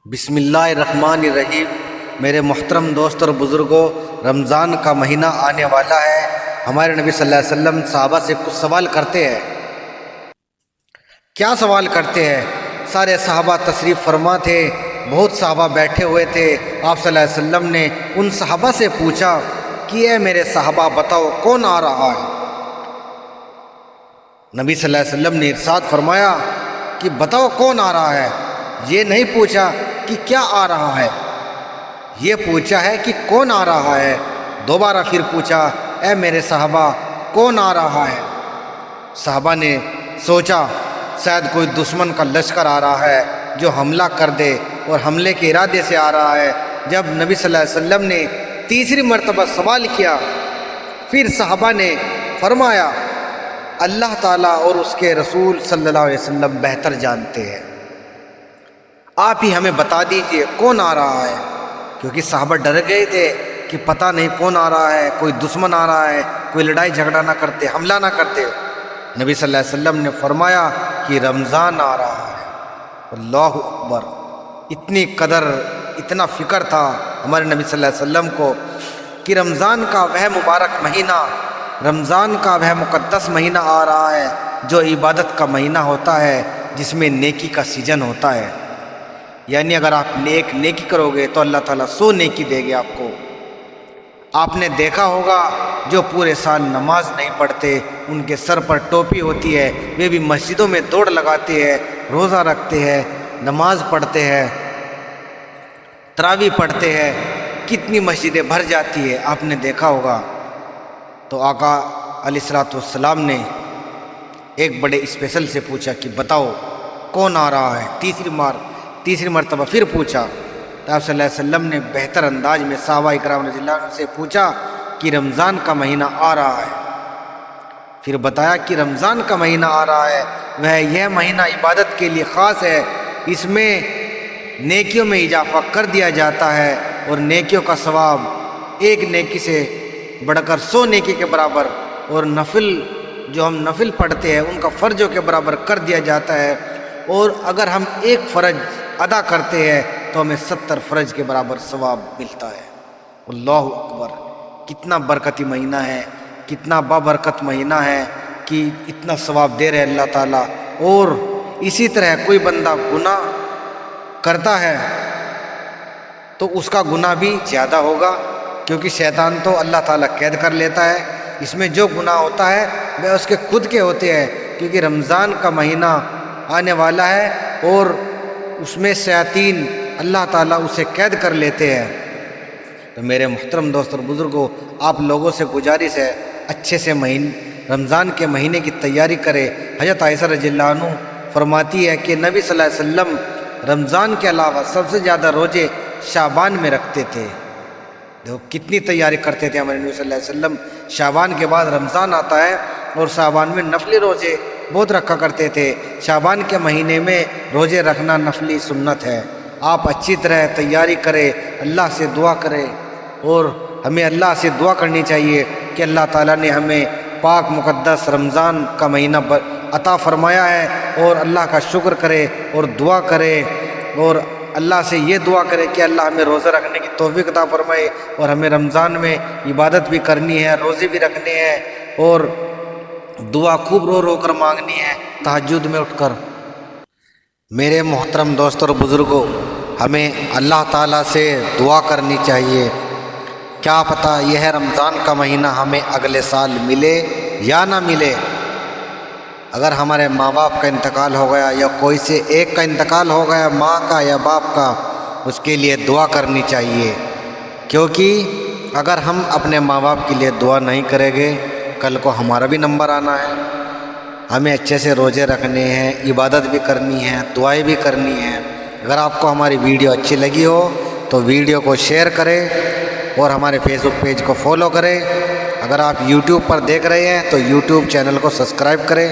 بسم اللہ الرحمن الرحیم۔ میرے محترم دوست اور بزرگوں، رمضان کا مہینہ آنے والا ہے۔ ہمارے نبی صلی اللہ علیہ وسلم صحابہ سے کچھ سوال کرتے ہیں۔ کیا سوال کرتے ہیں؟ سارے صحابہ تشریف فرما تھے، بہت صحابہ بیٹھے ہوئے تھے۔ آپ صلی اللہ علیہ وسلم نے ان صحابہ سے پوچھا کہ اے میرے صحابہ بتاؤ کون آ رہا ہے؟ نبی صلی اللہ علیہ وسلم نے ارشاد فرمایا کہ بتاؤ کون آ رہا ہے۔ یہ نہیں پوچھا کہ کیا آ رہا ہے، یہ پوچھا ہے کہ کون آ رہا ہے۔ دوبارہ پھر پوچھا اے میرے صحابہ کون آ رہا ہے؟ صحابہ نے سوچا شاید کوئی دشمن کا لشکر آ رہا ہے جو حملہ کر دے، اور حملے کے ارادے سے آ رہا ہے۔ جب نبی صلی اللہ علیہ وسلم نے تیسری مرتبہ سوال کیا، پھر صحابہ نے فرمایا اللہ تعالیٰ اور اس کے رسول صلی اللہ علیہ وسلم بہتر جانتے ہیں، آپ ہی ہمیں بتا دیجئے کون آ رہا ہے۔ کیونکہ صحابہ ڈر گئے تھے کہ پتہ نہیں کون آ رہا ہے، کوئی دشمن آ رہا ہے، کوئی لڑائی جھگڑا نہ کرتے، حملہ نہ کرتے۔ نبی صلی اللہ علیہ وسلم نے فرمایا کہ رمضان آ رہا ہے۔ اللہ اکبر! اتنی قدر، اتنا فکر تھا ہمارے نبی صلی اللہ علیہ وسلم کو کہ رمضان کا وہ مبارک مہینہ، رمضان کا وہ مقدس مہینہ آ رہا ہے جو عبادت کا مہینہ ہوتا ہے، جس میں نیکی کا سیزن ہوتا ہے۔ یعنی اگر آپ نیکی کرو گے تو اللہ تعالیٰ 100 نیکی دے گے آپ کو۔ آپ نے دیکھا ہوگا جو پورے سال نماز نہیں پڑھتے، ان کے سر پر ٹوپی ہوتی ہے، وہ بھی مسجدوں میں دوڑ لگاتے ہیں، روزہ رکھتے ہیں، نماز پڑھتے ہیں، تراویح پڑھتے ہیں، کتنی مسجدیں بھر جاتی ہے، آپ نے دیکھا ہوگا۔ تو آقا علیہ الصلوۃ والسلام نے ایک بڑے اسپیشل سے پوچھا کہ بتاؤ کون آ رہا ہے۔ تیسری مرتبہ پھر پوچھا تو آپ صلی اللہ علیہ وسلم نے بہتر انداز میں صحابہ اکرام رضی اللہ عنہ سے پوچھا کہ رمضان کا مہینہ آ رہا ہے۔ پھر بتایا کہ رمضان کا مہینہ آ رہا ہے، وہ یہ مہینہ عبادت کے لیے خاص ہے، اس میں نیکیوں میں اضافہ کر دیا جاتا ہے، اور نیکیوں کا ثواب ایک نیکی سے بڑھ کر 100 نیکی کے برابر، اور نفل جو ہم نفل پڑھتے ہیں ان کا فرضوں کے برابر کر دیا جاتا ہے، اور اگر ہم ایک فرض ادا کرتے ہیں تو ہمیں 70 فرض کے برابر ثواب ملتا ہے۔ اللہ اکبر! کتنا برکتی مہینہ ہے، کتنا بابرکت مہینہ ہے کہ اتنا ثواب دے رہے اللہ تعالیٰ۔ اور اسی طرح کوئی بندہ گناہ کرتا ہے تو اس کا گناہ بھی زیادہ ہوگا، کیونکہ شیطان تو اللہ تعالیٰ قید کر لیتا ہے۔ اس میں جو گناہ ہوتا ہے وہ اس کے خود کے ہوتے ہیں، کیونکہ رمضان کا مہینہ آنے والا ہے اور اس میں شیاطین اللہ تعالیٰ اسے قید کر لیتے ہیں۔ تو میرے محترم دوست اور بزرگوں، آپ لوگوں سے گزارش ہے اچھے سے رمضان کے مہینے کی تیاری کرے۔ حضرت عائشہ رضی اللہ عنہ فرماتی ہے کہ نبی صلی اللہ علیہ وسلم رمضان کے علاوہ سب سے زیادہ روزے شعبان میں رکھتے تھے۔ دیکھو کتنی تیاری کرتے تھے ہمارے نبی صلی اللہ علیہ وسلم۔ شعبان کے بعد رمضان آتا ہے اور شعبان میں نفلی روزے بہت رکھا کرتے تھے۔ شعبان کے مہینے میں روزے رکھنا نفلی سنت ہے۔ آپ اچھی طرح تیاری کریں، اللہ سے دعا کریں، اور ہمیں اللہ سے دعا کرنی چاہیے کہ اللہ تعالیٰ نے ہمیں پاک مقدس رمضان کا مہینہ عطا فرمایا ہے، اور اللہ کا شکر کرے اور دعا کرے، اور اللہ سے یہ دعا کرے کہ اللہ ہمیں روزہ رکھنے کی توفیق عطا فرمائے، اور ہمیں رمضان میں عبادت بھی کرنی ہے، روزے بھی رکھنے ہیں، اور دعا خوب رو رو کر مانگنی ہے تہجد میں اٹھ کر۔ میرے محترم دوست اور بزرگوں، ہمیں اللہ تعالیٰ سے دعا کرنی چاہیے، کیا پتہ یہ رمضان کا مہینہ ہمیں اگلے سال ملے یا نہ ملے۔ اگر ہمارے ماں باپ کا انتقال ہو گیا، یا کوئی سے ایک کا انتقال ہو گیا، ماں کا یا باپ کا، اس کے لیے دعا کرنی چاہیے، کیونکہ اگر ہم اپنے ماں باپ کے لیے دعا نہیں کریں گے، کل کو ہمارا بھی نمبر آنا ہے۔ ہمیں اچھے سے روزے رکھنے ہیں، عبادت بھی کرنی ہے، دعائیں بھی کرنی ہیں۔ اگر آپ کو ہماری ویڈیو اچھی لگی ہو تو ویڈیو کو شیئر کریں، اور ہمارے فیس بک پیج کو فالو کریں۔ اگر آپ یوٹیوب پر دیکھ رہے ہیں تو یوٹیوب چینل کو سبسکرائب کریں۔